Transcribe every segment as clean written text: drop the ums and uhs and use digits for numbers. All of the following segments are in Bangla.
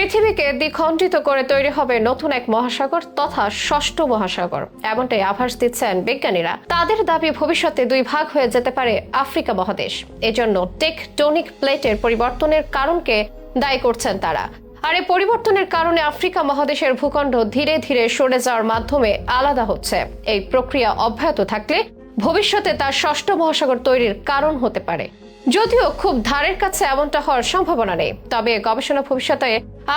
পৃথিবীকে দ্বিখণ্ডিত করে তৈরি হবে নতুন এক মহাসাগর তথা ষষ্ঠ মহাসাগর, এমনটাই আভাস দিচ্ছেন বিজ্ঞানীরা। তাদের দাবি ভবিষ্যতে দুই ভাগ হয়ে যেতে পারে আফ্রিকা মহাদেশ। এজন্য টেকটোনিক প্লেটের পরিবর্তনের কারণকে দায়ী করছেন তারা। আর এই পরিবর্তনের কারণে আফ্রিকা মহাদেশের ভূখণ্ড ধীরে ধীরে সরে যাওয়ার মাধ্যমে আলাদা হচ্ছে। এই প্রক্রিয়া অব্যাহত থাকলে ভবিষ্যতে তার ষষ্ঠ মহাসাগর তৈরির কারণ হতে পারে। যদিও খুব ধারের কাছে এমনটা হওয়ার সম্ভাবনা নেই, তবে গবেষণা ভবিষ্যতে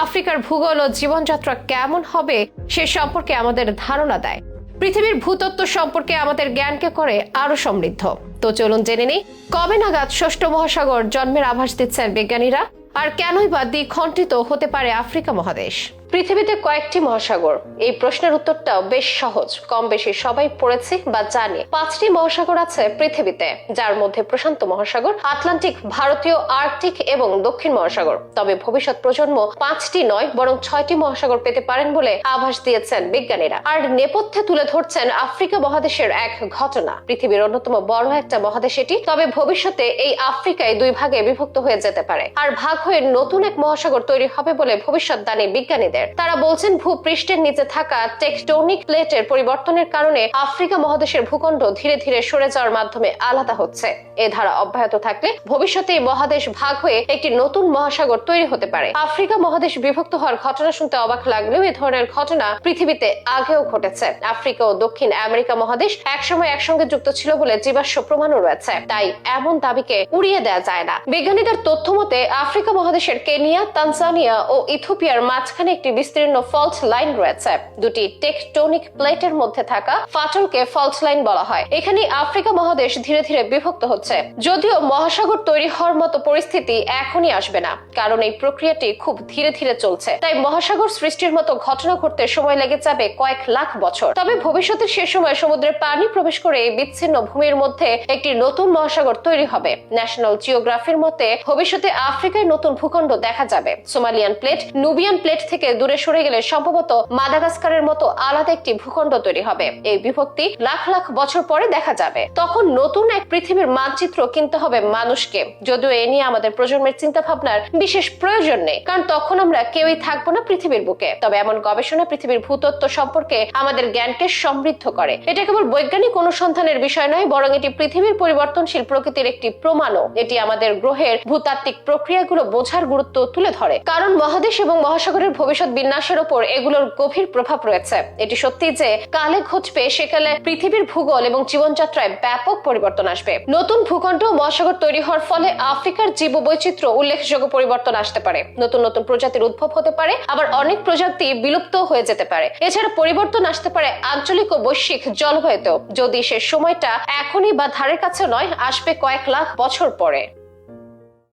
আফ্রিকার ভূগোল ও জীবনযাত্রা কেমন হবে সে সম্পর্কে আমাদের ধারণা দেয়। পৃথিবীর ভূতত্ত্ব সম্পর্কে আমাদের জ্ঞানকে করে আরো সমৃদ্ধ। তো চলুন জেনে নিই কবে নাগাদ ষষ্ঠ মহাসাগর জন্মের আভাস দিচ্ছেন বিজ্ঞানীরা, আর কেনই বা দ্বিখণ্ডিত হতে পারে আফ্রিকা মহাদেশ। পৃথিবীতে কয়েকটি মহাসাগর? এই প্রশ্নের উত্তরটাও বেশ সহজ, কম বেশি সবাই পড়েছি বা জানে। 5টি মহাসাগর আছে পৃথিবীতে, যার মধ্যে প্রশান্ত মহাসাগর, আটলান্টিক, ভারতীয়, আর্কটিক এবং দক্ষিণ মহাসাগর। তবে ভবিষ্যৎ প্রজন্ম 5টি নয় বরং 6টি মহাসাগর পেতে পারেন বলে আভাস দিয়েছেন বিজ্ঞানীরা। আর নেপথ্যে তুলে ধরছেন আফ্রিকা মহাদেশের এক ঘটনা। পৃথিবীর অন্যতম বড় একটা মহাদেশ এটি, তবে ভবিষ্যতে এই আফ্রিকায় দুই ভাগে বিভক্ত হয়ে যেতে পারে, আর ভাগ হয়ে নতুন এক মহাসাগর তৈরি হবে বলে ভবিষ্যৎবাণী বিজ্ঞানীদের। তারা বলছেন ভূপৃষ্ঠের নিচে থাকা টেকটোনিক প্লেটের পরিবর্তনের কারণে আফ্রিকা মহাদেশের ভূখণ্ড ধীরে ধীরে সরে যাওয়ার মাধ্যমে আলাদা হচ্ছে। এ ধারা অব্যাহত থাকলে ভবিষ্যতে এই মহাদেশ ভাগ হয়ে একটি নতুন মহাসাগর তৈরি হতে পারে। আফ্রিকা মহাদেশ বিভক্ত হওয়ার ঘটনা শুনতে অবাক লাগলেও এ ধরনের ঘটনা পৃথিবীতে আগেও ঘটেছে। আফ্রিকা ও দক্ষিণ আমেরিকা মহাদেশ একসময় একসঙ্গে যুক্ত ছিল বলে জীবাশ্ম প্রমাণও রয়েছে, তাই এমন দাবিকে উড়িয়ে দেওয়া যায় না। বিজ্ঞানীদের তথ্য মতে আফ্রিকা মহাদেশের কেনিয়া, তানজানিয়া ও ইথিওপিয়ার মাঝখানে একটি বিস্তীর্ণ ফল্ট লাইন রয়েছে। দুটি টেকটোনিক প্লেটের মধ্যে থাকা ফাটলকে ফল্ট লাইন বলা হয়। এখানে আফ্রিকা মহাদেশ ধীরে ধীরে বিভক্ত হচ্ছে। যদিও মহাসাগর তৈরি হওয়ার মতো পরিস্থিতি এখনই আসবে না, কারণ এই প্রক্রিয়াটি খুব ধীরে ধীরে চলছে। তাই মহাসাগর সৃষ্টির মতো ঘটনা ঘটতে সময় লেগে যাবে কয়েক লাখ বছর। তবে ভবিষ্যতের সে সময় সমুদ্রের পানি প্রবেশ করে এই বিচ্ছিন্ন ভূমির মধ্যে একটি নতুন মহাসাগর তৈরি হবে। ন্যাশনাল জিওগ্রাফির মতে ভবিষ্যতে আফ্রিকায় নতুন ভূখণ্ড দেখা যাবে। সোমালিয়ান প্লেট নুবিয়ান প্লেট থেকে দূরে সরে গেলে সম্ভবত মাদাগাস্কারের মতো আলাদা একটি ভূখণ্ড তৈরি হবে। এই বিভক্তি লাখ লাখ বছর পরে দেখা যাবে। তখন নতুন এক পৃথিবীর মানচিত্র কিনতে হবে মানুষকে। যদিও এ নিয়ে আমাদের প্রজন্মের চিন্তা ভাবনার বিশেষ প্রয়োজন নেই, কারণ তখন আমরা কেউই থাকবো না পৃথিবীর বুকে। তবে এমন গবেষণা পৃথিবীর ভূতত্ত্ব সম্পর্কে আমাদের জ্ঞানকে সমৃদ্ধ করে। এটা কেবল বৈজ্ঞানিক অনুসন্ধানের বিষয় নয়, বরং এটি পৃথিবীর পরিবর্তনশীল প্রকৃতির একটি প্রমাণও। এটি আমাদের গ্রহের ভূতাত্ত্বিক প্রক্রিয়াগুলো বোঝার গুরুত্ব তুলে ধরে, কারণ মহাদেশ এবং মহাসাগরের ভবিষ্যৎ বিন্যাসের ওপর এগুলোর গভীর প্রভাব রয়েছে। এটি সত্যি যে কালে ঘটবে, সেকালে পৃথিবীর ভূগোল এবং জীবনযাত্রায় ব্যাপক পরিবর্তন আসবে। নতুন ভূখণ্ড মহাসাগর তৈরি হওয়ার ফলে আফ্রিকার জীববৈচিত্র্য উল্লেখযোগ্য পরিবর্তন আসতে পারে। নতুন নতুন প্রজাতির উদ্ভব হতে পারে, আবার অনেক প্রজাতি বিলুপ্ত হয়ে যেতে পারে। এছাড়া পরিবর্তন আসতে পারে আঞ্চলিক ও বৈশ্বিক জলবায়ুতেও, যদি সে সময়টা এখনই বা ধারের কাছে নয়, আসবে কয়েক লাখ বছর পরে।